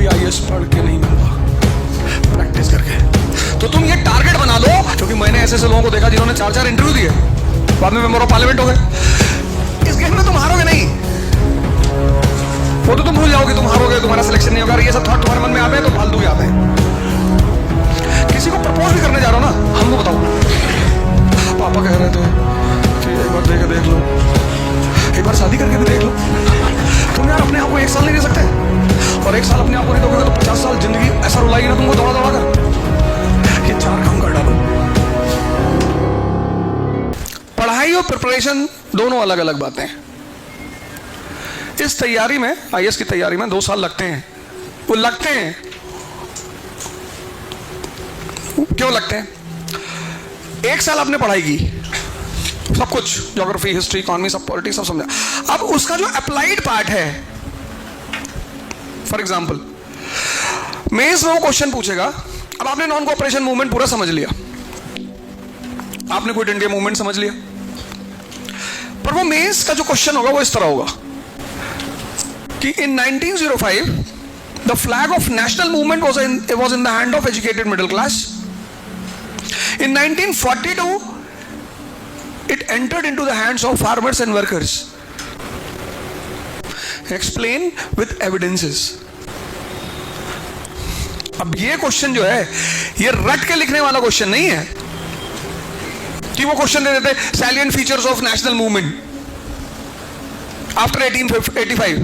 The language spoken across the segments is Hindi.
कभी आईएएस पढ़ के नहीं मिलता, प्रैक्टिस करके। तो तुम ये टारगेट बना लो, क्योंकि मैंने ऐसे लोगों को देखा जिन्होंने 4-4 इंटरव्यू दिए, बाद में मेंबर ऑफ पार्लियामेंट हो गए। इस गेम में तुम हारोगे नहीं, वो तो तुम भूल जाओगे तुम हारोगे, तुम्हारा सिलेक्शन नहीं होगा। ये सब थॉट तुम्हारे मन में आते हैं तो फालतू ही आते हैं। किसी को प्रपोज भी करने जा रहा हो ना, हमको बताओ, पापा कह रहे थे कि एक बार देख लो, एक बार शादी करके भी देख लो। तुम यार अपने आप को 1 साल नहीं दे सकते, और 1 साल अपने आप को नहीं दोगे तो 50 साल जिंदगी ऐसा रुलाएगी ना तुमको दौड़ा कर। ये 4 काम कर डालो। पढ़ाई और प्रिपरेशन दोनों अलग अलग बातें हैं। इस तैयारी में, आईएएस की तैयारी में 2 साल लगते हैं। वो लगते हैं, क्यों लगते हैं? 1 साल आपने पढ़ाई की, सब कुछ, ज्योग्राफी, हिस्ट्री, इकोनॉमी, सब पॉलिटिक्स, सब समझा। अब उसका जो अप्लाइड पार्ट है, फॉर एग्जांपल मेंस में वो क्वेश्चन पूछेगा। अब आपने नॉन कोऑपरेशन मूवमेंट पूरा समझ लिया, आपने क्विट इंडिया मूवमेंट समझ लिया, पर वो मेंस का जो क्वेश्चन होगा वो इस तरह होगा कि इन 1905 the flag of national movement was in the hand of educated middle class. In 1942 it entered into the hands of farmers and workers. Explain with evidences. अब ये क्वेश्चन जो है, ये रट के लिखने वाला क्वेश्चन नहीं है कि वो क्वेश्चन दे देते salient features of national movement after 1885।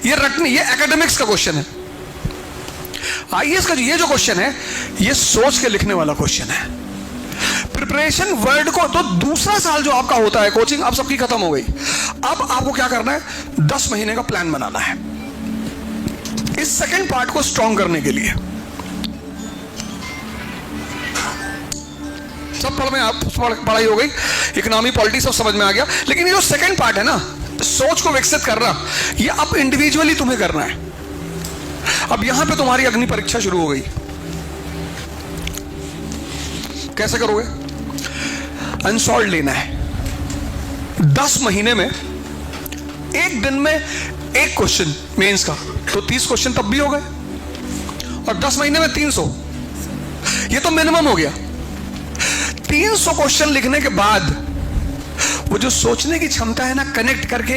ये रटने, ये एकेडमिक्स का क्वेश्चन है। आईएएस का ये जो क्वेश्चन है, ये सोच के लिखने वाला क्वेश्चन है। प्रिपरेशन वर्ड को तो दूसरा साल जो आपका होता है, कोचिंग अब सबकी खत्म हो गई। अब आपको क्या करना है, 10 महीने का प्लान बनाना है इस सेकंड पार्ट को स्ट्रॉन्ग करने के लिए। सब पढ़ाई हो गई, इकोनॉमी, पॉलिटिक्स सब समझ में आ गया, लेकिन ये जो सेकंड पार्ट है ना, सोच को विकसित करना, ये अब इंडिविजुअली तुम्हें करना है। अब यहां पे तुम्हारी अग्नि परीक्षा शुरू हो गई। कैसे करोगे? अनसॉल्व लेना है 10 महीने में। 1 दिन में 1 क्वेश्चन मेंस का, तो 30 क्वेश्चन तब भी हो गए, और 10 महीने में 300, ये तो मिनिमम हो गया। 300 क्वेश्चन लिखने के बाद वो जो सोचने की क्षमता है ना, कनेक्ट करके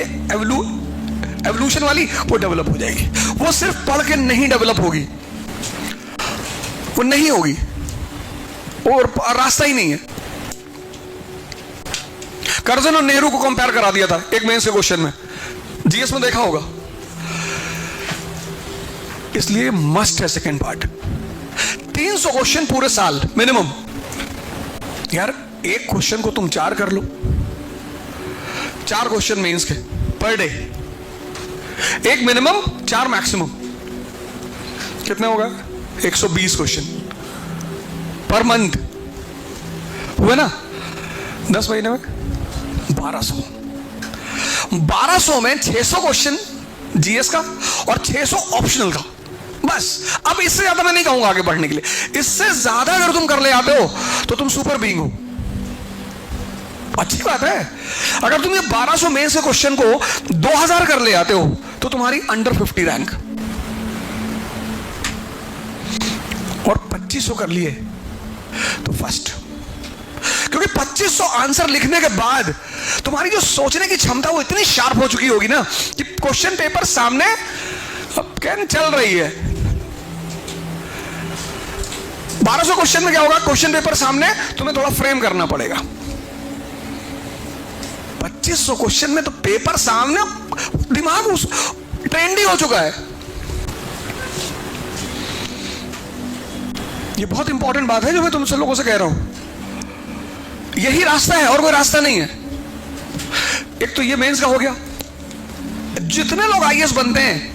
एवोल्यूशन वाली, वो डेवलप हो जाएगी। वो सिर्फ पढ़ के नहीं डेवलप होगी, वो नहीं होगी, और रास्ता ही नहीं है। कर्जन और नेहरू को कंपेयर करा दिया था एक मेंस के क्वेश्चन में, जीएस में देखा होगा। इसलिए मस्ट है सेकंड पार्ट। 300 क्वेश्चन पूरे साल मिनिमम। यार एक क्वेश्चन को तुम 4 कर लो, 4 क्वेश्चन मेंस के पर डे, 1 मिनिमम 4 मैक्सिमम, कितने होगा? 120 क्वेश्चन पर मंथ हुए ना। 10 महीने में 1200। 1200 में 600 क्वेश्चन जीएस का और 600 ऑप्शनल का, बस। अब इससे ज्यादा मैं नहीं कहूंगा आगे बढ़ने के लिए। इससे ज्यादा अगर तुम कर ले आते हो तो तुम सुपर बीइंग हो, अच्छी बात है। अगर तुम ये 1200 में से क्वेश्चन को 2000 कर ले आते हो तो तुम्हारी अंडर 50 रैंक, और 2500 कर लिए तो फर्स्ट। क्योंकि 2500 आंसर लिखने के बाद तुम्हारी जो सोचने की क्षमता वो इतनी शार्प हो चुकी होगी ना कि क्वेश्चन पेपर सामने अब कैन चल रही है। 1200 क्वेश्चन में क्या होगा, क्वेश्चन पेपर सामने, तुम्हें थोड़ा फ्रेम करना पड़ेगा। 2500 क्वेश्चन में तो पेपर सामने, दिमाग उस ट्रेंडी हो चुका है। ये बहुत इंपॉर्टेंट बात है जो मैं तुमसे लोगों से कह रहा हूं। यही रास्ता है और कोई रास्ता नहीं है। एक तो ये मेंस का हो गया। जितने लोग आईएएस बनते हैं,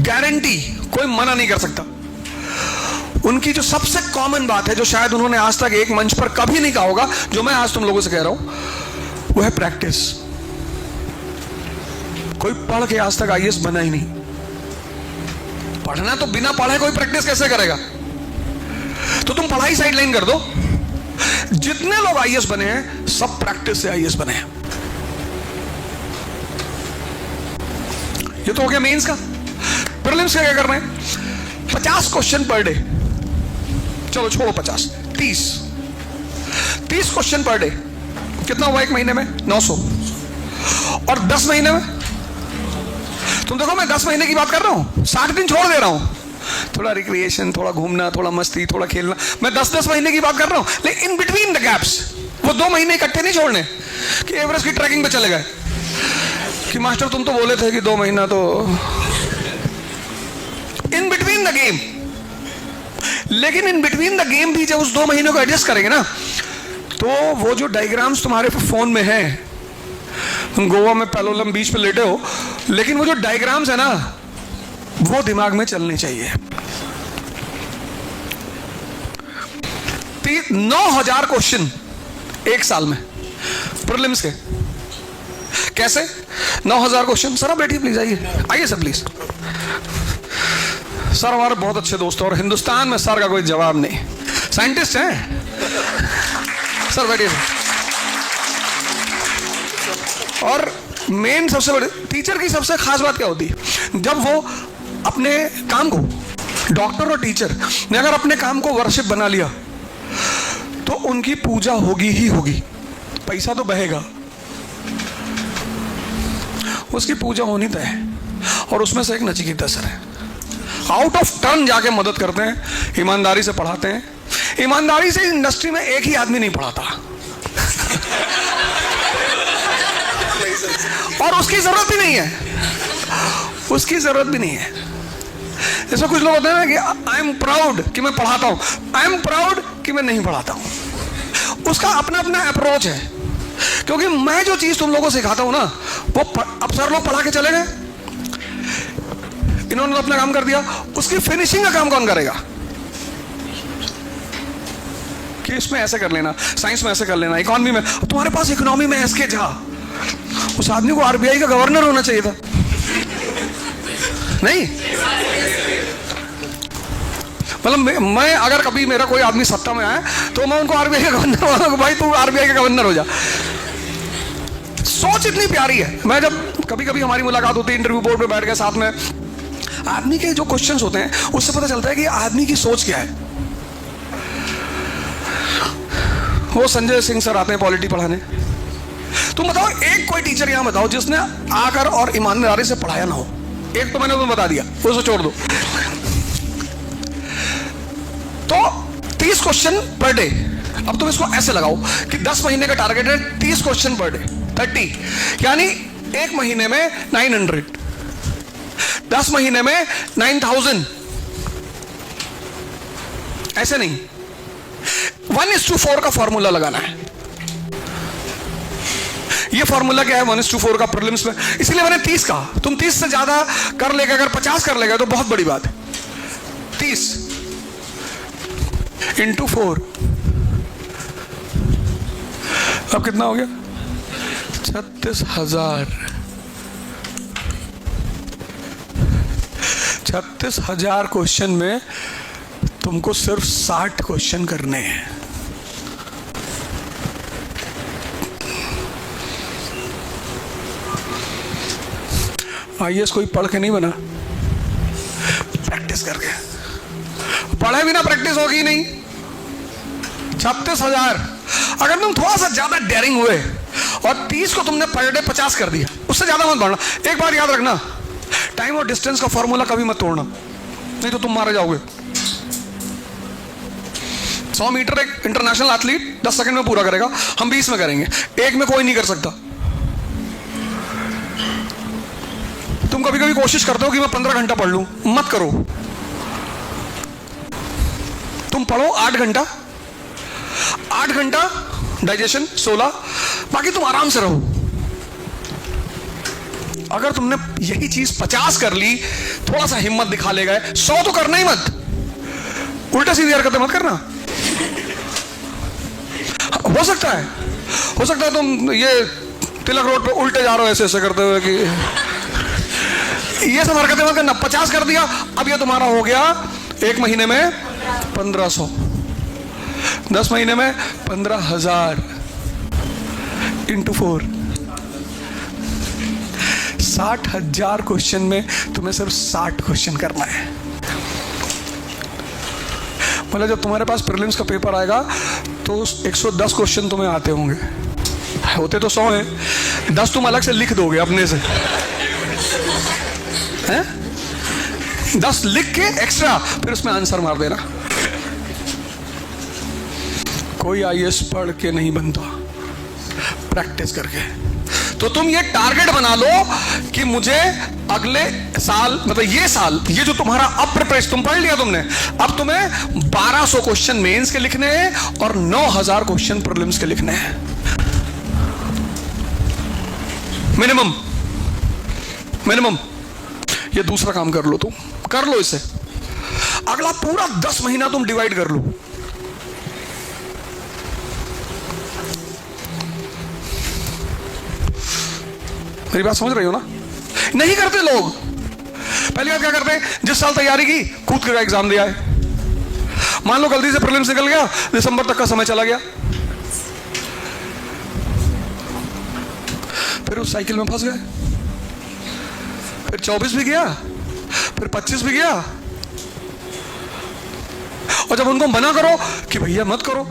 गारंटी कोई मना नहीं कर सकता, उनकी जो सबसे कॉमन बात है, जो शायद उन्होंने आज तक एक मंच पर कभी नहीं कहा होगा, जो मैं आज तुम लोगों से कह रहा हूं, वो है प्रैक्टिस। कोई पढ़ के आज तक आईएएस बना ही नहीं। पढ़ना तो बिना पढ़े कोई प्रैक्टिस कैसे करेगा? तो तुम पढ़ाई साइडलाइन कर दो। जितने लोग आईएएस बने हैं सब प्रैक्टिस से आईएएस बने हैं। ये तो हो गया मेंस का। प्रीलिम्स क्या करना है? 50 क्वेश्चन पर डे। चलो छोड़ो 50, 30 क्वेश्चन पर डे। कितना हुआ एक महीने में? 900। और 10 महीने में तुम देखो, मैं 10 महीने की बात कर रहा हूं, 60 दिन छोड़ दे रहा हूं। थोड़ा रिक्रिएशन, थोड़ा घूमना, थोड़ा मस्ती, थोड़ा खेलना, मैं 10-10 महीने की बात कर रहा हूं। लेकिन इन बिटवीन द गैप्स वो 2 महीने इकट्ठे नहीं छोड़ने कि एवरेस्ट की ट्रैकिंग पे चले गए कि मास्टर तुम तो बोले थे कि 2 महीना। तो इन बिटवीन द गेम, लेकिन इन बिटवीन द गेम भी जब उस 2 महीनों को एडजस्ट करेंगे ना, तो वो जो डायग्राम्स तुम्हारे फोन में हैं, तुम गोवा में पैलोलम बीच पे लेटे हो, लेकिन वो जो डायग्राम्स है ना, वो दिमाग में चलनी चाहिए। 9,000 क्वेश्चन एक साल में प्रीलिम्स के। कैसे 9,000 क्वेश्चन? सर आप बैठिए प्लीज, आइए सर प्लीज। सर हमारे बहुत अच्छे दोस्त हैं और हिंदुस्तान में सर का कोई जवाब नहीं, साइंटिस्ट हैं सर, बैठिए। और मेन सबसे बड़ी टीचर की सबसे खास बात क्या होती है? जब वो अपने काम को, डॉक्टर और टीचर ने अगर अपने काम को वर्शिप बना लिया, तो उनकी पूजा होगी ही होगी। पैसा तो बहेगा, उसकी पूजा होनी तय है। और उसमें से एक नचिकेता सर है, आउट ऑफ टर्न जाके मदद करते हैं, ईमानदारी से पढ़ाते हैं। ईमानदारी से इंडस्ट्री में एक ही आदमी नहीं पढ़ाता और उसकी जरूरत भी नहीं है, उसकी जरूरत भी नहीं है। जैसे कुछ लोग होते हैं ना कि आई एम प्राउड कि मैं पढ़ाता हूं, आई एम प्राउड कि मैं नहीं पढ़ाता हूं। उसका अपना अपना अप्रोच है, क्योंकि मैं जो चीज तुम लोगों को सिखाता हूं ना, वो अब सर लोग पढ़ा के चले गए, इन्होंने अपना काम कर दिया, उसकी फिनिशिंग का काम कौन करेगा? कि इसमें ऐसे कर लेना, साइंस में ऐसे कर लेना, इकोनॉमी में, तुम्हारे पास इकोनॉमी में एसके झा, उस आदमी को आरबीआई का गवर्नर होना चाहिए था, नहीं? मतलब मैं अगर कभी मेरा कोई आदमी सत्ता में आए तो मैं उनको आरबीआई का गवर्नर बोलूंगा, भाई तू आरबीआई का गवर्नर हो जा। सोच इतनी प्यारी है। मैं जब कभी कभी हमारी मुलाकात होती है इंटरव्यू बोर्ड पे बैठ के साथ में, आदमी के जो क्वेश्चंस होते हैं उससे पता चलता है कि आदमी की सोच क्या है। वो संजय सिंह सर आते हैं पॉलिटी पढ़ाने, तुम बताओ एक कोई टीचर यहां बताओ जिसने आकर और ईमानदारी से पढ़ाया ना हो। एक तो मैंने तुम्हें बता दिया, उसे छोड़ दो। तो 30 क्वेश्चन पर डे। अब तुम इसको ऐसे लगाओ कि 10 महीने का टारगेट है 30 क्वेश्चन पर डे, 30, यानी एक महीने में 900, 10 महीने में 9,000। ऐसे नहीं, 1:4 का फॉर्मूला लगाना है। ये फॉर्मूला क्या है 1:4 का प्रीलिम्स में? इसलिए मैंने 30 कहा। तुम 30 से ज्यादा कर लेगा, अगर 50 कर लेगा तो बहुत बड़ी बात है। 30 × 4, अब कितना हो गया? 36,000। 36,000 क्वेश्चन में तुमको सिर्फ 60 क्वेश्चन करने हैं। आईएएस कोई पढ़ के नहीं बना, प्रैक्टिस करके। पढ़े बिना प्रैक्टिस होगी नहीं। 36,000, अगर तुम थोड़ा सा ज्यादा डेयरिंग हुए और 30 को तुमने पर डे 50 कर दिया, उससे ज्यादा मत बढ़ना। एक बार याद रखना, टाइम और डिस्टेंस का फॉर्मूला कभी मत तोड़ना, नहीं तो तुम मारे जाओगे। 100 मीटर एक इंटरनेशनल एथलीट 10 सेकंड में पूरा करेगा, हम 20 में करेंगे, एक में कोई नहीं कर सकता। तुम कभी कभी कोशिश करते हो कि मैं 15 घंटा पढ़ लूं, मत करो। तुम पढ़ो 8 घंटा, 8 घंटा डाइजेशन, 16, बाकी तुम आराम से रहो। अगर तुमने यही चीज 50 कर ली, थोड़ा सा हिम्मत दिखा ले गए, 100 तो करना ही मत, उल्टा सीधी हरकतें मत करना। हो सकता है तुम ये तिलक रोड पे उल्टे जा रहे हो ऐसे ऐसे करते हुए कि ये सब हरकतें मत करना। 50 कर दिया, अब ये तुम्हारा हो गया एक महीने में 1500, 10 महीने में 15,000 × 4, 60,000 क्वेश्चन में तुम्हें सिर्फ 60 क्वेश्चन करना है। मतलब जब तुम्हारे पास प्रीलिम्स का पेपर आएगा तो 110 क्वेश्चन तुम्हें आते होंगे, होते तो 100 हैं, 10 तुम अलग से लिख दोगे अपने से, हैं? 10 लिख के एक्स्ट्रा फिर उसमें आंसर मार देना। कोई आईएएस पढ़ के नहीं बनता, प्रैक्टिस करके। तो तुम ये टारगेट बना लो कि मुझे अगले साल, मतलब ये साल, ये जो तुम्हारा अब प्रिपरेशन तुम पढ़ लिया तुमने, अब तुम्हें 1200 क्वेश्चन मेंस के लिखने हैं और 9000 क्वेश्चन प्रीलिम्स के लिखने हैं, मिनिमम। ये दूसरा काम कर लो, तुम कर लो इसे। अगला पूरा 10 महीना तुम डिवाइड कर लो। मेरी बात समझ रही हो ना? नहीं करते लोग। पहली बात क्या करते हैं, जिस साल तैयारी की कूद के एग्जाम दिया है। मान लो गलती से प्रीलिम्स निकल गया, दिसंबर तक का समय चला गया, फिर उस साइकिल में फंस गए। फिर 24 भी गया, फिर 25 भी गया, और जब उनको मना करो कि भैया मत करो,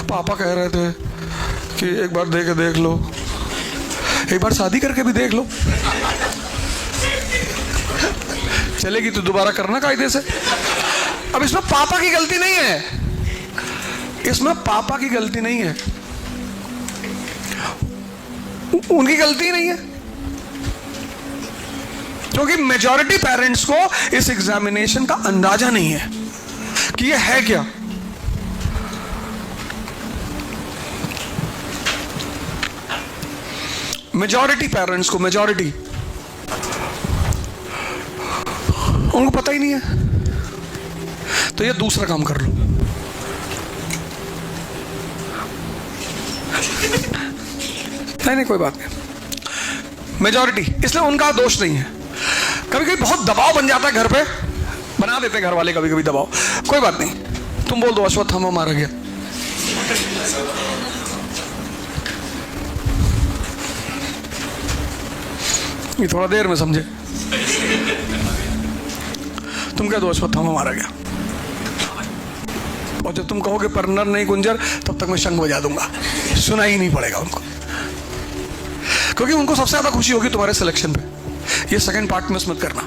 पापा कह रहे थे कि एक बार दे के देख लो, एक बार शादी करके भी देख लो, चलेगी तो दोबारा करना कायदे से। अब इसमें पापा की गलती नहीं है, इसमें पापा की गलती नहीं है, उनकी गलती नहीं है, क्योंकि मेजॉरिटी पेरेंट्स को इस एग्जामिनेशन का अंदाजा नहीं है कि ये है क्या। मेजॉरिटी पेरेंट्स को, मेजॉरिटी उनको पता ही नहीं है। तो ये दूसरा काम कर लो। नहीं, कोई बात नहीं, मेजॉरिटी, इसलिए उनका दोष नहीं है। कभी कभी बहुत दबाव बन जाता है घर पे, बना देते हैं घर वाले कभी कभी दबाव, कोई बात नहीं, तुम बोल दो अश्वत्थामा मारा गया, ये थोड़ा देर में समझे, तुम कह दो अश्वत्थामा मारा गया, और जब तुम कहोगे पर नर नहीं गुंजर, तब तक मैं शंख बजा दूंगा, सुना ही नहीं पड़ेगा उनको, क्योंकि उनको सबसे ज्यादा खुशी होगी तुम्हारे सिलेक्शन पे। ये सेकंड पार्ट मिस मत करना,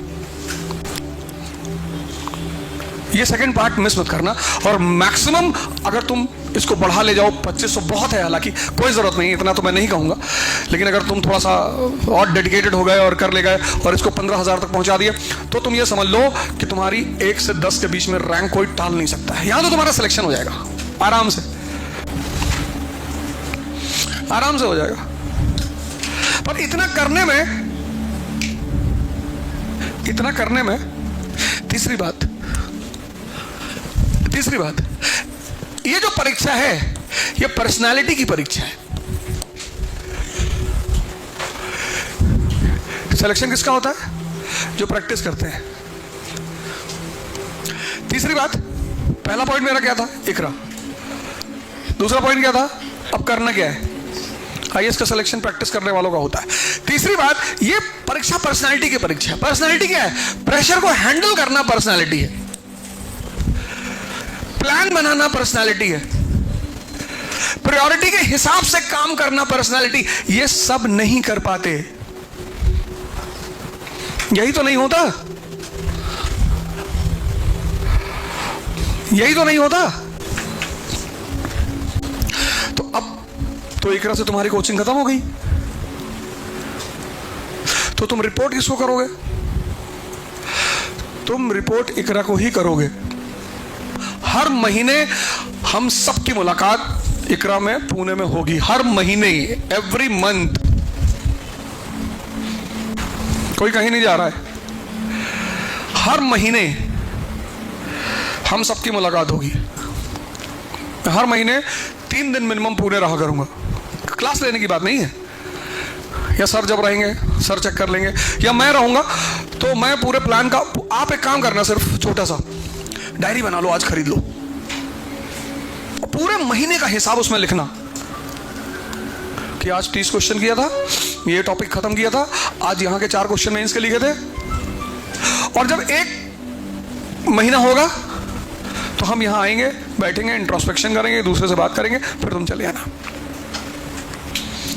ये सेकंड पार्ट मिस मत करना। और मैक्सिमम अगर तुम इसको बढ़ा ले जाओ, 2500 बहुत है, हालांकि कोई जरूरत नहीं, इतना तो मैं नहीं कहूंगा, लेकिन अगर तुम थोड़ा सा और डेडिकेटेड हो गए और कर ले गए और इसको 15,000 तक पहुंचा दिए, तो तुम ये समझ लो कि तुम्हारी 1 से 10 के बीच में रैंक कोई टाल नहीं सकता है। यहां तो तुम्हारा सिलेक्शन हो जाएगा आराम से, आराम से हो जाएगा। पर इतना करने में तीसरी बात, ये जो परीक्षा है, ये पर्सनालिटी की परीक्षा है। सिलेक्शन किसका होता है? जो प्रैक्टिस करते हैं। तीसरी बात, पहला पॉइंट मेरा क्या था? इकरा। दूसरा पॉइंट क्या था? अब करना क्या है? आईएएस का सिलेक्शन प्रैक्टिस करने वालों का होता है। तीसरी बात, ये परीक्षा पर्सनालिटी की परीक्षा है। पर्सनालिटी क्या है? प्रेशर को हैंडल करना पर्सनालिटी है, प्लान बनाना पर्सनालिटी है, प्रायोरिटी के हिसाब से काम करना पर्सनालिटी। ये सब नहीं कर पाते, यही तो नहीं होता, यही तो नहीं होता। तो अब तो इकरा से तुम्हारी कोचिंग खत्म हो गई, तो तुम रिपोर्ट किसको करोगे? तुम रिपोर्ट इकरा को ही करोगे। हर महीने हम सबकी मुलाकात इकरा में पुणे में होगी, हर महीने, एवरी मंथ। कोई कहीं नहीं जा रहा है, हर महीने हम सबकी मुलाकात होगी। हर महीने 3 दिन मिनिमम पुणे रहा करूंगा। क्लास लेने की बात नहीं है, या सर जब रहेंगे सर चेक कर लेंगे, या मैं रहूंगा तो मैं पूरे प्लान का। आप एक काम करना, सिर्फ छोटा सा डायरी बना लो, आज खरीद लो, पूरे महीने का हिसाब उसमें लिखना कि आज 30 क्वेश्चन किया था, ये टॉपिक खत्म किया था। आज यहाँ के 4 क्वेश्चन मेंस के लिखे थे, और जब 1 महीना होगा तो हम यहाँ आएंगे, बैठेंगे, इंट्रोस्पेक्शन करेंगे, एक दूसरे से बात करेंगे, फिर तुम चले आना।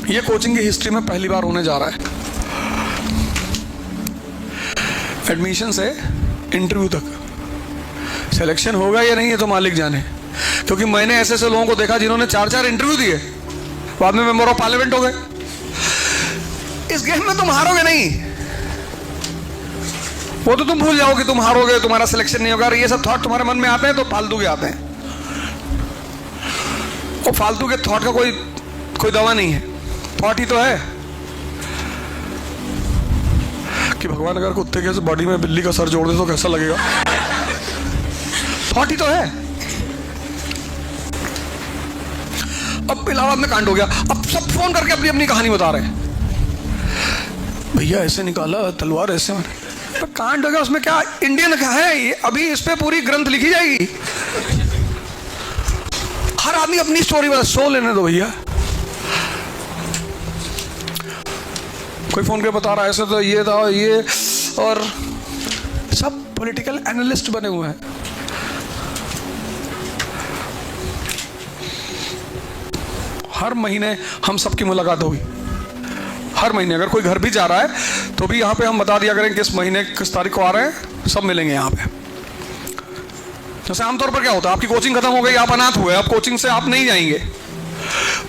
ये कोचिंग की हिस्ट्री में पहली बार होने जा रहा है। एडमिशन से इंटरव्यू तक सिलेक्शन होगा या नहीं ये तो मालिक जाने, क्योंकि मैंने ऐसे ऐसे लोगों को देखा जिन्होंने 4 इंटरव्यू दिए, बाद में मेंबर ऑफ पार्लियामेंट हो गए। इस गेम में तुम हारोगे नहीं, वो तो तुम भूल जाओ कि तुम हारोगे, तुम्हारा सिलेक्शन नहीं होगा। ये सब थॉट तुम्हारे मन में आते हैं तो फालतू के आते हैं, और फालतू के थॉट का कोई दवा नहीं है। थॉट ही तो है कि भगवान अगर कुत्ते के बॉडी में बिल्ली का सर जोड़ दे तो कैसा लगेगा। थॉट ही तो है। अब इलाहाबाद में कांड हो गया, अब सब फोन करके अपनी अपनी कहानी बता रहे हैं। भैया ऐसे निकाला, तलवार ऐसे मारे, तो कांड हो गया। उसमें क्या इंडियन क्या है, अभी इस पे पूरी ग्रंथ लिखी जाएगी। हर आदमी अपनी स्टोरी बता, शो लेने दो भैया। कोई फोन करके बता रहा है ऐसे तो ये था ये, और सब पॉलिटिकल एनालिस्ट बने हुए हैं। हर महीने हम सबकी मुलाकात होगी, हर महीने। अगर कोई घर भी जा रहा है तो भी यहाँ पे हम बता दिया करें किस महीने किस तारीख को आ रहे हैं, सब मिलेंगे यहाँ पे। जैसे आमतौर पर क्या होता है, आपकी कोचिंग खत्म हो गई, आप अनाथ हुए, अब कोचिंग से आप नहीं जाएंगे,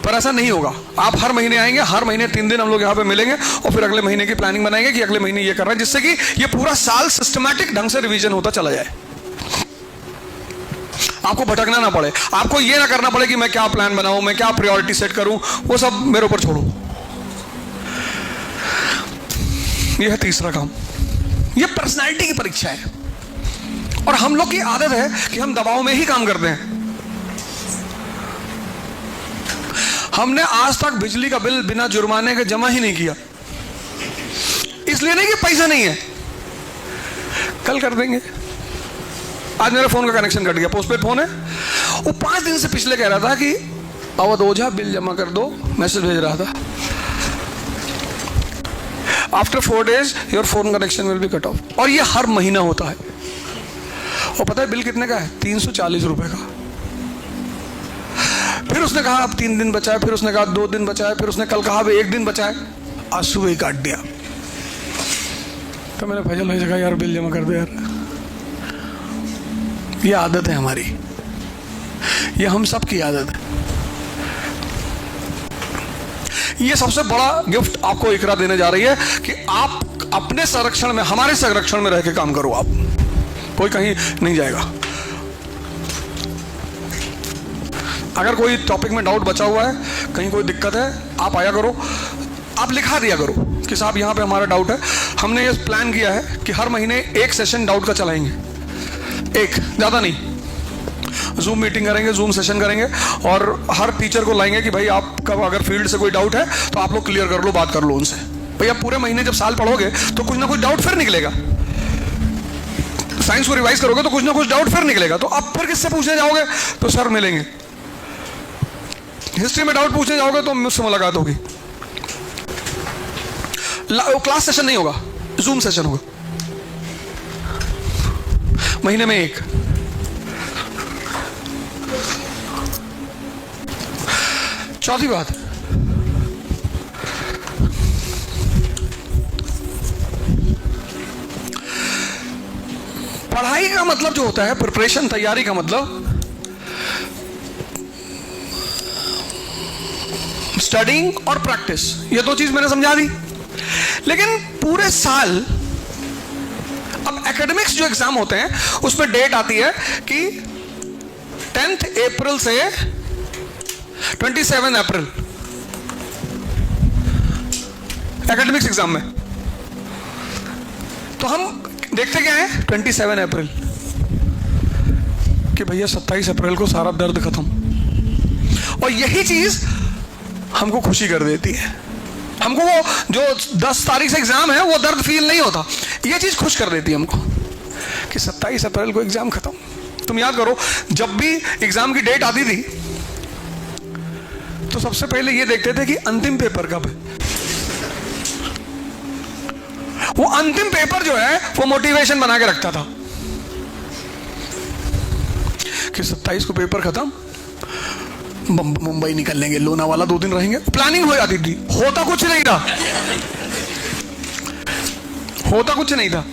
पर ऐसा नहीं होगा। आप हर महीने आएंगे, हर महीने 3 दिन हम लोग यहाँ पे मिलेंगे, और फिर अगले महीने की प्लानिंग बनाएंगे कि अगले महीने ये कर रहे हैं, जिससे कि ये पूरा साल सिस्टमैटिक ढंग से रिवीजन होता चला जाए। आपको भटकना ना पड़े, आपको ये ना करना पड़े कि मैं क्या प्लान बनाऊं, मैं क्या प्रायोरिटी सेट करूं, वो सब मेरे ऊपर छोड़ो। ये है तीसरा काम। ये पर्सनालिटी की परीक्षा है, और हम लोग की आदत है कि हम दबाव में ही काम करते हैं। हमने आज तक बिजली का बिल बिना जुर्माने के जमा ही नहीं किया, इसलिए नहीं कि पैसा नहीं है, कल कर देंगे। आज मेरे फोन का कनेक्शन कट गया, पोस्टपेड फोन है, वो 5 दिन से पिछले कह रहा था कि अवध ओझा बिल जमा कर दो, मैसेज भेज रहा था। After 4 days your phone connection will be cut off. और ये हर महीना होता है। और पता है बिल कितने का है? 340 रुपए का। फिर उसने कहा अब 3 दिन बचा है, फिर उसने कहा 2 दिन बचा है, फिर उसने कल कहा 1 दिन बचा है, आज सुबह ही काट दिया। तो मैंने फैजल भाई से कहा यार बिल जमा कर दे यार। ये आदत है हमारी, ये हम सब की आदत है। ये सबसे बड़ा गिफ्ट आपको इकरा देने जा रही है कि आप अपने संरक्षण में, हमारे संरक्षण में रह के काम करो। आप कोई कहीं नहीं जाएगा। अगर कोई टॉपिक में डाउट बचा हुआ है, कहीं कोई दिक्कत है, आप आया करो, आप लिखा दिया करो कि साहब यहाँ पे हमारा डाउट है। हमने ये प्लान किया है कि हर महीने 1 सेशन डाउट का चलाएंगे, 1 ज़्यादा नहीं। जूम मीटिंग करेंगे, जूम सेशन करेंगे, और हर टीचर को लाएंगे कि भाई आपका अगर फील्ड से कोई डाउट है तो आप लोग क्लियर कर लो, बात कर लो उनसे। भाई आप पूरे महीने जब साल पढ़ोगे तो कुछ ना कुछ डाउट फिर निकलेगा। साइंस को रिवाइज करोगे तो कुछ ना कुछ डाउट फिर निकलेगा, तो आप फिर किससे पूछने जाओगे? तो सर मिलेंगे। हिस्ट्री में डाउट पूछने जाओगे तो मुझसे मुलाकात होगी। क्लास सेशन नहीं होगा, जूम सेशन होगा, महीने में 1। चौथी बात, पढ़ाई का मतलब जो होता है, प्रिपरेशन, तैयारी का मतलब स्टडिंग और प्रैक्टिस। ये 2 चीज मैंने समझा दी। लेकिन पूरे साल, अब एकेडमिक्स जो एग्जाम होते हैं उसमें डेट आती है कि 10 अप्रैल से 27 अप्रैल, एकेडमिक्स एग्जाम में। तो हम देखते क्या है 27 अप्रैल कि भैया 27 अप्रैल को सारा दर्द खत्म। और यही चीज हमको खुशी कर देती है। हमको वो जो 10 तारीख से एग्जाम है वो दर्द फील नहीं होता, ये चीज खुश कर देती है हमको कि 27 अप्रैल को एग्जाम खत्म। तुम याद करो, जब भी एग्जाम की डेट आती थी तो सबसे पहले ये देखते थे कि अंतिम पेपर कब है। वो अंतिम पेपर जो है वो मोटिवेशन बना के रखता था कि 27 को पेपर खत्म, मुंबई निकल लेंगे, लोनावाला 2 दिन रहेंगे। प्लानिंग हो जाती थी, होता कुछ नहीं था, होता कुछ नहीं था।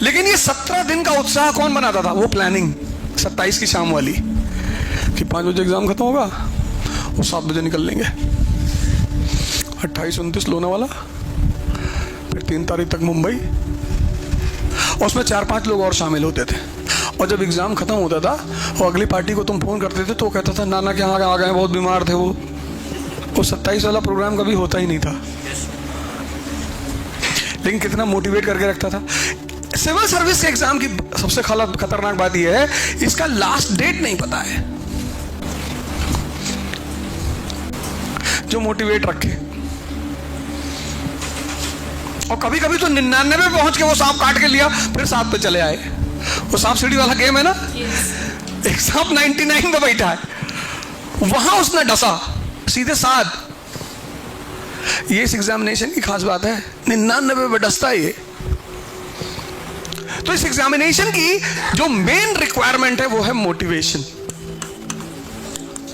लेकिन ये 17 दिन का उत्साह कौन बनाता था? वो प्लानिंग 27 की शाम वाली कि 5 बजे एग्जाम खत्म होगा, वो 7 बजे निकल लेंगे, 28-29 लोनावाला, फिर 3 तारीख तक मुंबई। और उसमें 4-5 लोग और शामिल होते थे। और जब एग्जाम खत्म होता था और अगली पार्टी को तुम फोन करते थे तो वो कहता था नाना के यहाँ आ गए, बहुत बीमार थे वो 27 वाला प्रोग्राम कभी होता ही नहीं था। लेकिन कितना मोटिवेट करके रखता था। सिविल सर्विस के एग्जाम की सबसे खतरनाक बात यह है, इसका लास्ट डेट नहीं पता है। जो मोटिवेट रखे, और कभी कभी तो 99 पे पहुंच के वो सांप काट के लिया, फिर 7 पे चले आए। वो सांप सीढ़ी वाला गेम है ना, एक सांप 99 पे बैठा है, वहां उसने डसा सीधे 7। ये इस एग्जामिनेशन की खास बात है, 99 पे डसता है ये। तो इस एग्जामिनेशन की जो मेन रिक्वायरमेंट है वो है मोटिवेशन।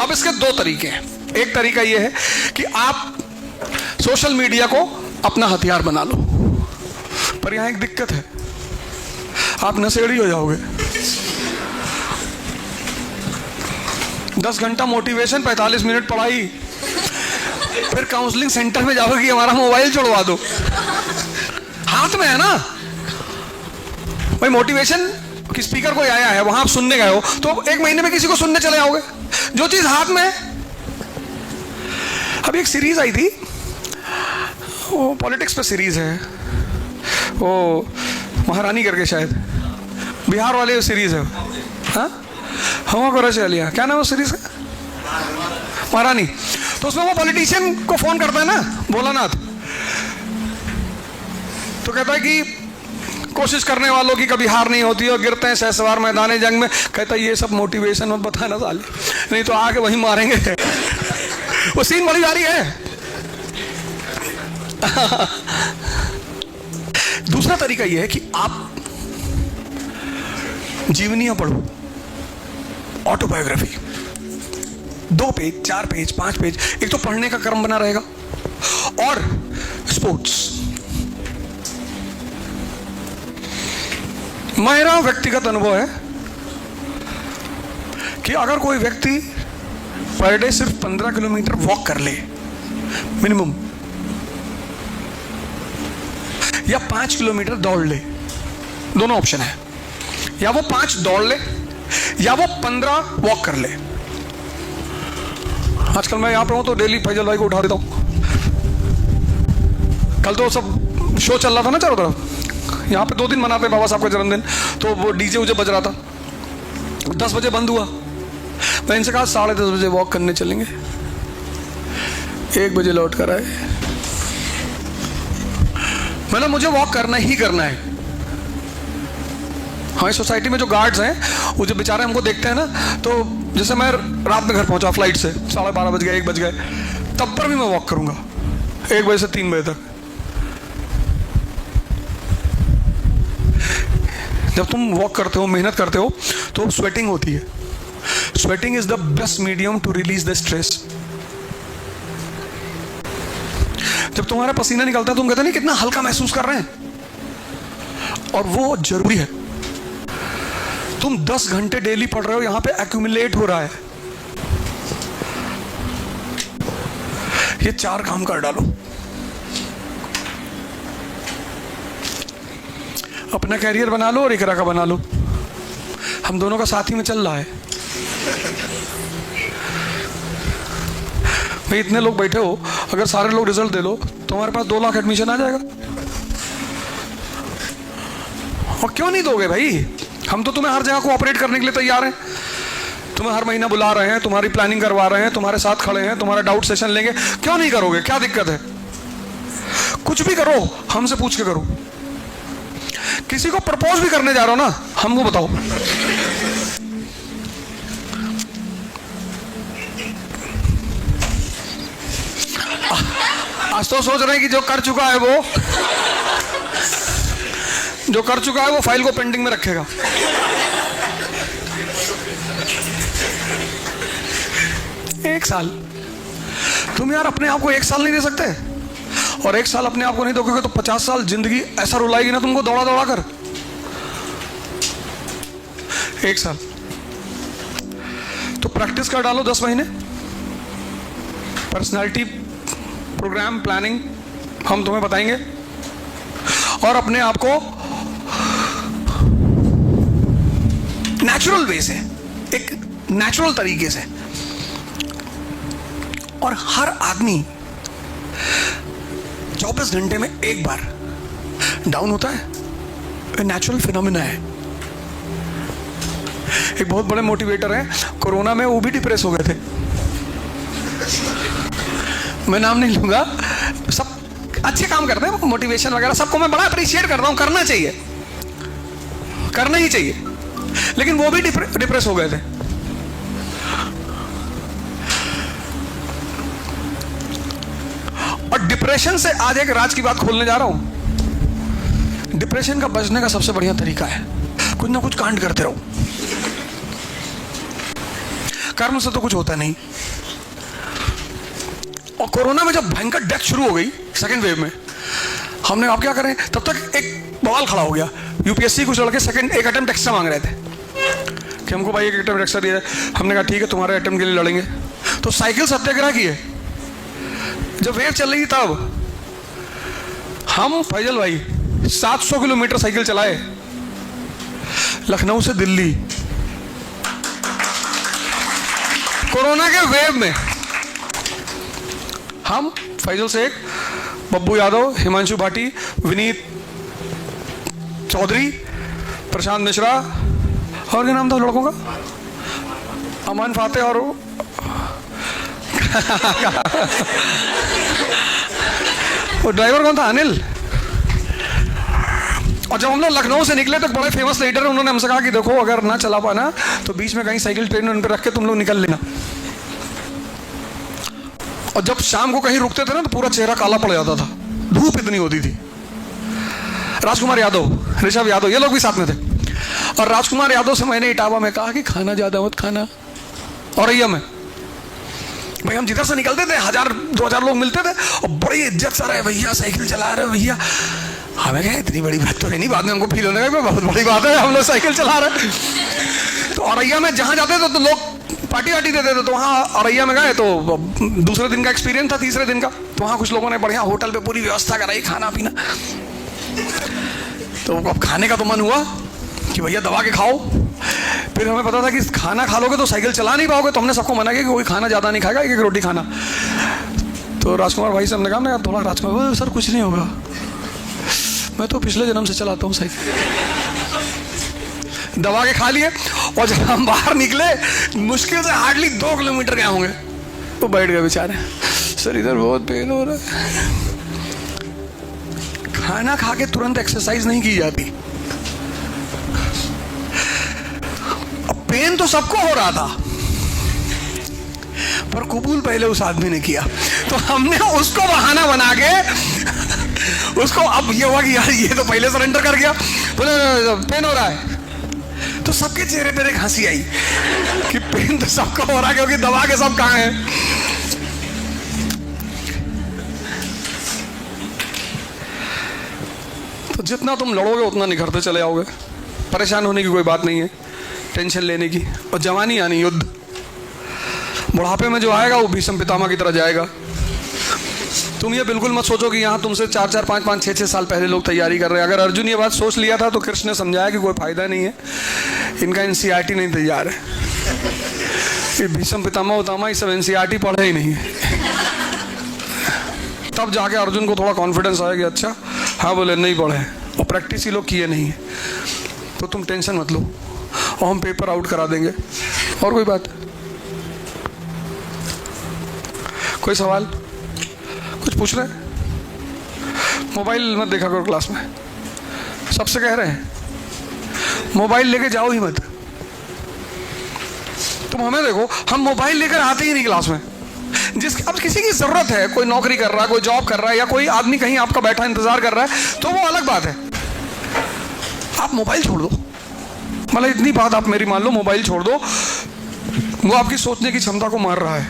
अब इसके 2 तरीके हैं। एक तरीका ये है कि आप सोशल मीडिया को अपना हथियार बना लो, पर यहां एक दिक्कत है, आप नशेड़ी हो जाओगे। 10 घंटा मोटिवेशन, 45 मिनट पढ़ाई, फिर काउंसलिंग सेंटर में जाओगे कि हमारा मोबाइल छुड़वा दो। हाथ में है ना भाई मोटिवेशन, कि स्पीकर कोई आया है, वहां आप सुनने गए हो तो 1 महीने में किसी को सुनने चले आओगे। जो चीज हाथ में है, अभी एक सीरीज आई थी, वो पॉलिटिक्स पे सीरीज है, वो महारानी करके, शायद बिहार वाले सीरीज है, हाँ हवा को रच लिया, क्या नाम है सीरीज का? महारानी। तो उसमें वो पॉलिटिशियन को फोन करता है ना, भोलानाथ, तो कहता है कि कोशिश करने वालों की कभी हार नहीं होती और गिरते हैं सहसवार मैदान जंग में। कहता है ये सब मोटिवेशन मत बताना साले, नहीं तो आके वहीं मारेंगे। वो सीन बड़ी भारी है। दूसरा तरीका यह है कि आप जीवनियां पढ़ो, ऑटोबायोग्राफी, 2 पेज, 4 पेज, 5 पेज, एक तो पढ़ने का क्रम बना रहेगा। और स्पोर्ट्स, मेरा व्यक्तिगत अनुभव है कि अगर कोई व्यक्ति पर डे सिर्फ 15 किलोमीटर वॉक कर ले मिनिमम, या 5 किलोमीटर दौड़ ले, दोनों ऑप्शन है, या वो 5 दौड़ ले या वो 15 वॉक कर ले। आजकल मैं यहां पे हूं तो डेली फैजल भाई को उठा देता हूं। कल तो सब शो चल रहा था ना चारों तरफ, यहाँ पे 2 दिन मनाते बाबा साहब का जन्मदिन, तो वो डीजे उजे बज रहा था। 10 बजे बंद हुआ, मैं इनसे कहा 10:30 बजे वॉक करने चलेंगे, 1 बजे लौट कर आए। मैंने मुझे वॉक करना ही करना है। हमारी सोसाइटी में जो गार्ड्स हैं वो जो बेचारे हमको देखते हैं ना, तो जैसे मैं रात में घर पहुंचा फ्लाइट से, 12:30 बज गए, 1 बज गए, तब पर भी मैं वॉक करूंगा 1 बजे से 3 बजे तक। जब तुम वॉक करते हो, मेहनत करते हो, तो स्वेटिंग होती है। Sweating is the best medium to release the stress. जब तुम्हारा पसीना निकलता है, तुम कहते नहीं कितना हल्का महसूस कर रहे हैं, और वो जरूरी है। तुम 10 घंटे डेली पढ़ रहे हो, यहां पे एक्यूमुलेट हो रहा है। ये 4 काम कर डालो। अपना कैरियर बना लो और इकरा का बना लो। हम दोनों का साथ ही में चल रहा है भाई। इतने लोग बैठे हो, अगर सारे लोग रिजल्ट दे लो तो हमारे पास 2 लाख एडमिशन आ जाएगा। और क्यों नहीं दोगे भाई? हम तो तुम्हें हर जगह कोऑपरेट करने के लिए तैयार हैं। तुम्हें हर महीना बुला रहे हैं, तुम्हारी प्लानिंग करवा रहे हैं, तुम्हारे साथ खड़े हैं, तुम्हारा डाउट सेशन लेंगे। क्यों नहीं करोगे? क्या दिक्कत है? कुछ भी करो, हमसे पूछ के करो। किसी को प्रपोज भी करने जा रहा हो ना, हमको बताओ। आज तो सोच रहे हैं कि जो कर चुका है वो जो कर चुका है वो फाइल को पेंडिंग में रखेगा। एक साल तुम यार अपने आप को एक साल नहीं दे सकते, और एक साल अपने आप को नहीं दोगे तो 50 साल जिंदगी ऐसा रुलाएगी ना तुमको दौड़ा दौड़ा कर। एक साल तो प्रैक्टिस कर डालो 10 महीने। पर्सनालिटी प्रोग्राम प्लानिंग हम तुम्हें बताएंगे, और अपने आप को नेचुरल वे से, एक नेचुरल तरीके से। और हर आदमी 24 घंटे में एक बार डाउन होता है, नेचुरल फिनोमिना है। एक बहुत बड़े मोटिवेटर है, कोरोना में वो भी डिप्रेस हो गए थे, मैं नाम नहीं लूंगा। सब अच्छे काम करते हैं, मोटिवेशन वगैरह सबको मैं बड़ा अप्रिशिएट करता हूं, करना चाहिए, करना ही चाहिए, लेकिन वो भी डिप्रेस हो गए थे। और डिप्रेशन से आज एक राज की बात खोलने जा रहा हूं। डिप्रेशन का बचने का सबसे बढ़िया तरीका है कुछ ना कुछ कांड करते रहो। कर्म से तो कुछ होता नहीं। और कोरोना में जब भयंकर डेथ शुरू हो गई सेकेंड वेव में, हमने अब क्या करें, तब तक एक बवाल खड़ा हो गया। यूपीएससी कुछ लड़के एक अटेम्प्ट एक्स्ट्रा मांग रहे थे कि हमको भाई एक अटेम्प्ट एक्स्ट्रा दिया। हमने कहा ठीक है तुम्हारे अटेम्प्ट के लिए लड़ेंगे। तो साइकिल सत्याग्रह किए जब वेव चल रही थी, तब हम फैजल भाई 700 किलोमीटर साइकिल चलाए लखनऊ से दिल्ली, कोरोना के वेव में। हम फैजल शेख, बब्बू यादव, हिमांशु भाटी, विनीत चौधरी, प्रशांत मिश्रा, और क्या नाम था लड़कों का, अमन फाते, और वो ड्राइवर कौन था, अनिल। और जब हम लोग लखनऊ से निकले तो बड़े फेमस लीडर है, उन्होंने हमसे कहा कि देखो अगर ना चला पाना तो बीच में कहीं साइकिल ट्रेन उन पर रख के तुम लोग निकल लेना। और जब शाम को कहीं रुकते थे ना तो पूरा चेहरा काला पड़ जाता था, धूप इतनी होती थी। राजकुमार यादव, ऋषभ यादव, ये लोग भी साथ में थे। और राजकुमार यादव से मैंने इटावा में कहा कि खाना ज्यादा मत खाना। और रैया में भाई हम जिधर से निकलते थे 1000-2000 लोग मिलते थे और बड़ी इज्जत से, रहे भैया साइकिल चला रहे भैया। हमें क्या इतनी बड़ी बात तो है नहीं, बाद में हमको फील होने लगा बहुत बड़ी बात है, हम लोग साइकिल चला रहे। तो औरैया में जहां जाते थे तो लोग पार्टी वार्टी देते थे। तो वहाँ औरैया में गए तो दूसरे दिन का एक्सपीरियंस था, तीसरे दिन का। तो वहाँ कुछ लोगों ने बढ़िया होटल पे पूरी व्यवस्था कराई, खाना पीना। तो अब खाने का तो मन हुआ कि भैया दबा के खाओ। फिर हमें पता था कि खाना खा लोगे तो साइकिल चला नहीं पाओगे, तो हमने सबको मना किया कि कोई खाना ज़्यादा नहीं खाएगा, एक रोटी खाना। तो राजकुमार भाई से हमने कहा, मैं थोड़ा राजकुमार सर कुछ नहीं होगा, मैं तो पिछले जन्म से चलाता हूँ साइकिल। दबा के खा लिए। और जब हम बाहर निकले, मुश्किल से हार्डली 2 किलोमीटर गए होंगे, तो बैठ गए बेचारे, सर इधर बहुत पेन हो रहा है। खाना खा के तुरंत एक्सरसाइज नहीं की जाती। पेन तो सबको हो रहा था, पर कबूल पहले उस आदमी ने किया। तो हमने उसको बहाना बना के उसको, अब ये हुआ कि यार ये तो पहले सरेंडर कर गया, बोले पेन हो रहा है। तो सबके चेहरे पर एक हंसी आई कि पेन तो सबको हो रहा है, क्योंकि दबा के सब कहाँ हैं। तो जितना तुम लड़ोगे उतना निखरते चले आओगे। परेशान होने की कोई बात नहीं है, टेंशन लेने की। और जवानी यानी युद्ध। बुढ़ापे में जो आएगा वो भीष्म पितामह की तरह जाएगा। तुम ये बिल्कुल मत सोचो कि यहाँ तुमसे 4-4, 5-5, 6-6 साल पहले लोग तैयारी कर रहे हैं। अगर अर्जुन ये बात सोच लिया था तो कृष्ण ने समझाया कि कोई फायदा नहीं है, इनका एनसीईआरटी नहीं तैयार है। ये भीष्म पितामह उतामह ये सब एनसीईआरटी पढ़े ही नहीं है। तब जाके अर्जुन को थोड़ा कॉन्फिडेंस आया कि अच्छा हाँ बोले नहीं पढ़े, और प्रैक्टिस ही लोग किए नहीं है। तो तुम टेंशन मत लो, और हम पेपर आउट करा देंगे। और कोई बात, कोई सवाल, कुछ पूछ रहे? मोबाइल मत देखा करो क्लास में, सबसे कह रहे हैं मोबाइल लेके जाओ ही मत। तुम हमें देखो, हम मोबाइल लेकर आते ही नहीं क्लास में। अब किसी की जरूरत है, कोई नौकरी कर रहा है, कोई जॉब कर रहा है, या कोई आदमी कहीं आपका बैठा इंतजार कर रहा है, तो वो अलग बात है। आप मोबाइल छोड़ दो, मतलब इतनी बात आप मेरी मान लो, मोबाइल छोड़ दो, वो आपकी सोचने की क्षमता को मार रहा है।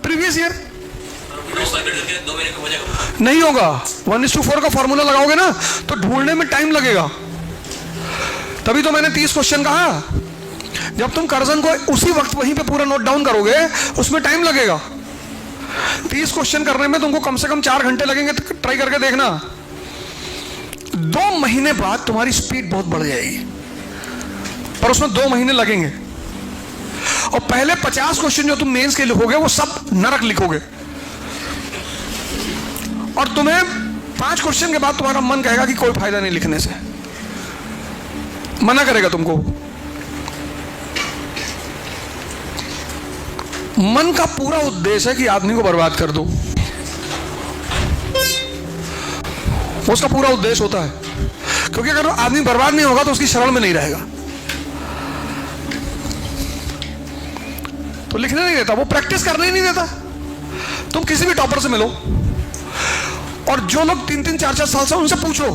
प्रीवियस ईयर 2 महीने का हो जाएगा, नहीं होगा। 1:4 का फॉर्मूला लगाओगे ना तो ढूंढने में टाइम लगेगा। तभी तो मैंने 30 क्वेश्चन कहा। जब तुम कर्जन को उसी वक्त वहीं पे पूरा नोट डाउन करोगे उसमें टाइम लगेगा। 30 क्वेश्चन करने में तुमको कम से कम 4 घंटे लगेंगे। ट्राई करके देखना, 2 महीने बाद तुम्हारी स्पीड बहुत बढ़ जाएगी, पर उसमें 2 महीने लगेंगे। और पहले 50 क्वेश्चन जो तुम मेंस के लिखोगे वो सब नरक लिखोगे, और तुम्हें 5 क्वेश्चन के बाद तुम्हारा मन कहेगा कि कोई फायदा नहीं लिखने से, मना करेगा तुमको। मन का पूरा उद्देश्य है कि आदमी को बर्बाद कर दो, उसका पूरा उद्देश्य होता है। क्योंकि अगर आदमी बर्बाद नहीं होगा तो उसकी शरण में नहीं रहेगा, तो लिखने नहीं देता, वो प्रैक्टिस करने ही नहीं देता। तुम किसी भी टॉपर से मिलो और जो लोग 3-3, 4-4 साल से, उनसे पूछो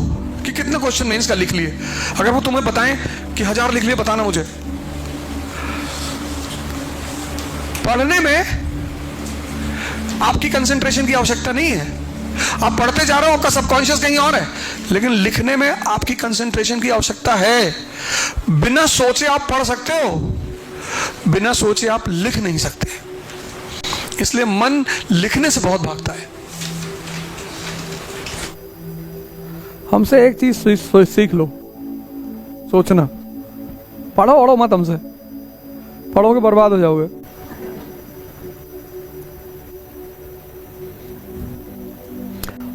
कि कितने क्वेश्चन मेंस का लिख लिए। अगर वो तुम्हें बताएं कि 1000 लिख लिए, बताना मुझे। पढ़ने में आपकी कंसंट्रेशन की आवश्यकता नहीं है, आप पढ़ते जा रहे हो, आपका सबकॉन्शियस कहीं और है, लेकिन लिखने में आपकी कंसंट्रेशन की आवश्यकता है। बिना सोचे आप पढ़ सकते हो, बिना सोचे आप लिख नहीं सकते। इसलिए मन लिखने से बहुत भागता है। हमसे एक चीज सीख लो, सोचना। पढ़ो मत हमसे, पढ़ोगे बर्बाद हो जाओगे।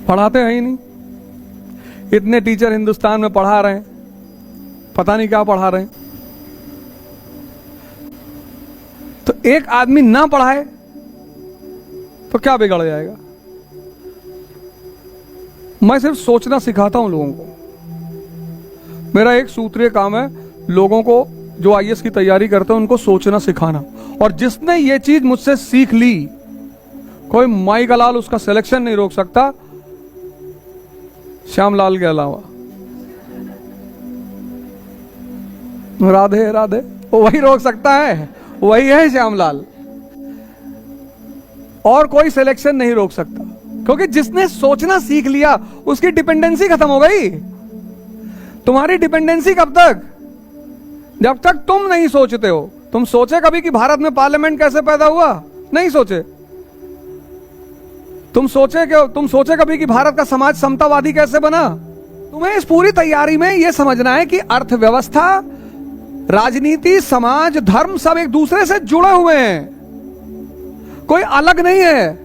पढ़ाते हैं ही नहीं। इतने टीचर हिंदुस्तान में पढ़ा रहे हैं, पता नहीं क्या पढ़ा रहे हैं। तो एक आदमी ना पढ़ाए तो क्या बिगड़ जाएगा। मैं सिर्फ सोचना सिखाता हूं लोगों को। मेरा एक सूत्रीय काम है, लोगों को जो आईएएस की तैयारी करते हैं उनको सोचना सिखाना। और जिसने ये चीज मुझसे सीख ली, कोई माई का लाल उसका सिलेक्शन नहीं रोक सकता, श्यामलाल के अलावा। राधे राधे, वही रोक सकता है, वही है श्यामलाल। और कोई सिलेक्शन नहीं रोक सकता, क्योंकि जिसने सोचना सीख लिया उसकी डिपेंडेंसी खत्म हो गई। तुम्हारी डिपेंडेंसी कब तक? जब तक तुम नहीं सोचते हो। तुम सोचे कभी कि भारत में पार्लियामेंट कैसे पैदा हुआ? नहीं सोचे। तुम सोचे कभी कि भारत का समाज समतावादी कैसे बना? तुम्हें इस पूरी तैयारी में यह समझना है कि अर्थव्यवस्था, राजनीति, समाज, धर्म सब एक दूसरे से जुड़े हुए हैं, कोई अलग नहीं है।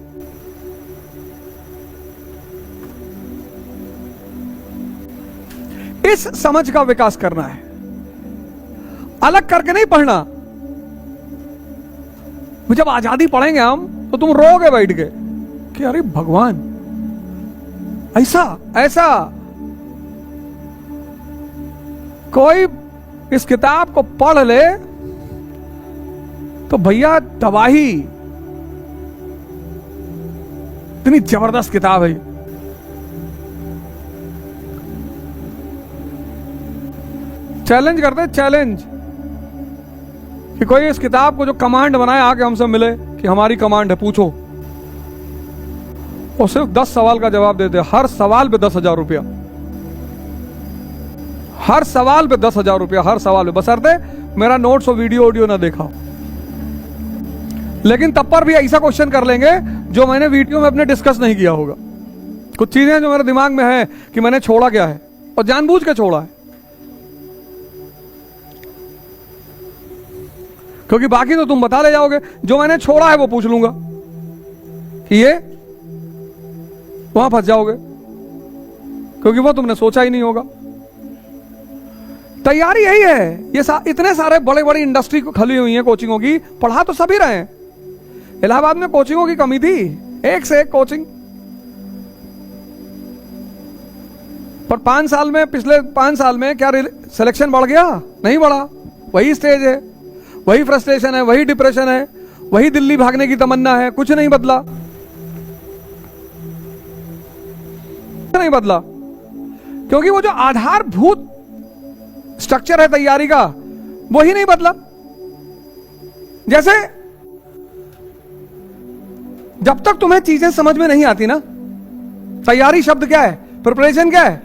इस समझ का विकास करना है, अलग करके नहीं पढ़ना। जब आजादी पढ़ेंगे हम तो तुम रोगे बैठ के कि अरे भगवान, ऐसा। कोई इस किताब को पढ़ ले तो भैया तबाही। इतनी जबरदस्त किताब है। चैलेंज करते, चैलेंज कि कोई इस किताब को जो कमांड बनाए आके हमसे मिले कि हमारी कमांड है, पूछो। और सिर्फ 10 सवाल का जवाब देते, हर सवाल पे 10,000 रुपया, हर सवाल पे 10,000 रुपया, हर सवाल पे, बशर्ते मेरा नोट्स और वीडियो ऑडियो ना देखा। लेकिन तब पर भी ऐसा क्वेश्चन कर लेंगे जो मैंने वीडियो में अपने डिस्कस नहीं किया होगा। कुछ चीजें जो मेरे दिमाग में है कि मैंने छोड़ा क्या है, और जानबूझ के छोड़ा है, क्योंकि बाकी तो तुम बता ले जाओगे। जो मैंने छोड़ा है वो पूछ लूंगा कि ये, वहां फंस जाओगे, क्योंकि वो तुमने सोचा ही नहीं होगा। तैयारी यही है। ये इतने सारे बड़े बड़ी इंडस्ट्री खुली हुई है कोचिंगों की, पढ़ा तो सभी रहे हैं। इलाहाबाद में कोचिंगों की कमी थी, एक से एक कोचिंग। पर 5 साल में, पिछले 5 साल में क्या सिलेक्शन बढ़ गया? नहीं बढ़ा। वही स्टेज है, वही फ्रस्ट्रेशन है, वही डिप्रेशन है, वही दिल्ली भागने की तमन्ना है, कुछ नहीं बदला। नहीं बदला? क्योंकि वो जो आधारभूत स्ट्रक्चर है तैयारी का वो ही नहीं बदला। जैसे जब तक तुम्हें चीजें समझ में नहीं आती ना, तैयारी शब्द क्या है, प्रिपरेशन क्या है,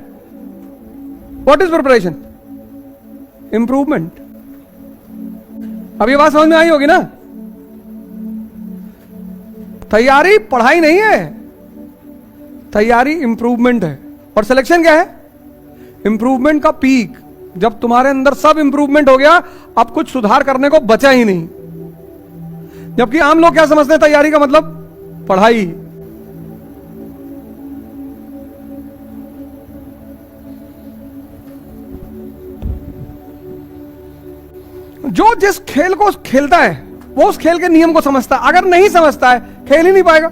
व्हाट इज प्रिपरेशन? इंप्रूवमेंट। अब ये बात समझ में आई होगी ना? तैयारी पढ़ाई नहीं है, तैयारी इंप्रूवमेंट है। और सिलेक्शन क्या है? इंप्रूवमेंट का पीक। जब तुम्हारे अंदर सब इंप्रूवमेंट हो गया, अब कुछ सुधार करने को बचा ही नहीं। जबकि आम लोग क्या समझते हैं तैयारी का मतलब? पढ़ाई। जो जिस खेल को खेलता है वो उस खेल के नियम को समझता है। अगर नहीं समझता है, खेल ही नहीं पाएगा।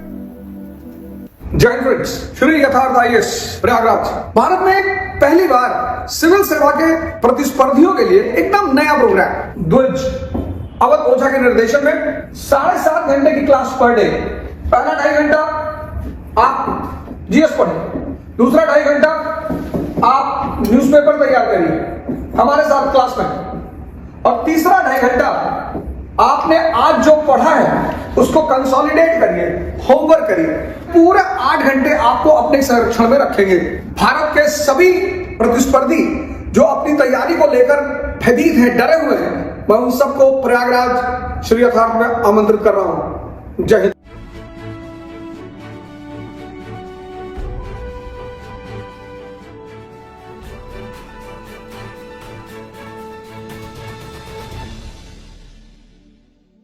जय हिंद फ्रेंड्स, श्री यथार्थ आईएएस प्रयागराज। भारत में पहली बार सिविल सेवा के प्रतिस्पर्धियों के लिए एकदम नया प्रोग्राम द्विज अवध ओझा के निर्देशन में 7.5 घंटे की क्लास पर डे। पहला 2.5 घंटा आप जीएस पढ़िए, दूसरा 2.5 घंटा आप न्यूज़पेपर तैयार करिए हमारे साथ क्लास में, और तीसरा 2.5 घंटा आपने आज जो पढ़ा है उसको कंसोलिडेट करिए, होमवर्क करिए। पूरे 8 घंटे आपको अपने संरक्षण में रखेंगे। भारत के सभी प्रतिस्पर्धी जो अपनी तैयारी को लेकर भयभीत हैं, डरे हुए हैं, मैं उन सबको प्रयागराज श्री यथार्थ में आमंत्रित कर रहा हूं। जय हिंद।